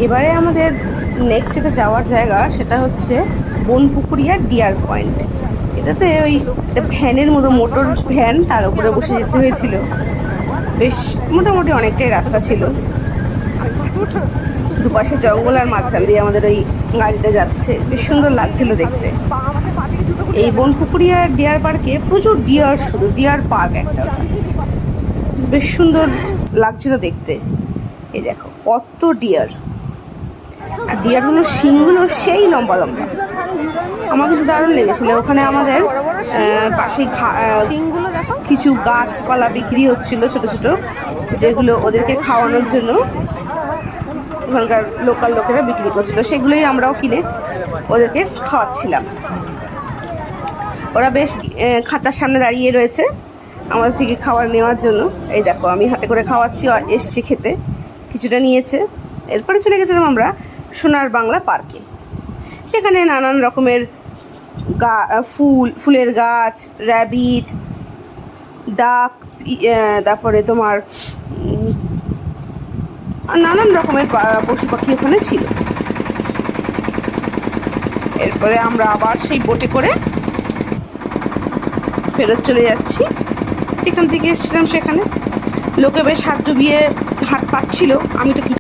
এবারে আমাদের নেক্সট যেটা যাওয়ার জায়গা সেটা হচ্ছে বনপুকুরিয়া ডিয়ার পয়েন্ট। এটাতে ওই ভ্যানের মতো মোটর ভ্যান, তার উপরে বসে যেতে হয়েছিল। বেশ মোটামুটি অনেকটাই রাস্তা ছিল, দুপাশে জঙ্গল আর মাঝখান দিয়ে আমাদের ওই গাড়িটা যাচ্ছে। বেশ সুন্দর লাগছিল দেখতে। এই বনপুকুরিয়া ডিয়ার পার্কে প্রচুর ডিয়ার, শুধু ডিয়ার পার্ক একটা, বেশ সুন্দর লাগছিল দেখতে। এই দেখো কত ডিয়ার, আর ডিয়ারগুলোর শিংগুলো সেই লম্বা লম্বা। আমার কিন্তু দারুণ লেগেছিল। ওখানে আমাদের পাশে কিছু গাছপালা বিক্রি হচ্ছিল ছোট ছোট, যেগুলো ওদেরকে খাওয়ানোর জন্য ওখানকার লোকাল লোকেরা বিক্রি করছিল, সেগুলোই আমরাও কিনে ওদেরকে খাওয়াচ্ছিলাম। ওরা বেশ খাঁচার সামনে দাঁড়িয়ে রয়েছে আমাদের থেকে খাবার নেওয়ার জন্য। এই দেখো আমি হাতে করে খাওয়াচ্ছি, এসছি খেতে, কিছুটা নিয়েছে। এরপরে চলে গেছিলাম আমরা সোনার বাংলা পার্কে। সেখানে নানান রকমের ফুলের গাছ, র্যাবিট, ডাক, তারপরে তোমার নানান রকমের পশু পাখি ওখানে ছিল। এরপরে আমরা আবার সেই বোটে করে ফেরত চলে যাচ্ছি যেখান থেকে এসেছিলাম সেখানে। লোকে বেশ হাত ডুবিয়ে হাত পাচ্ছিল, আমি তো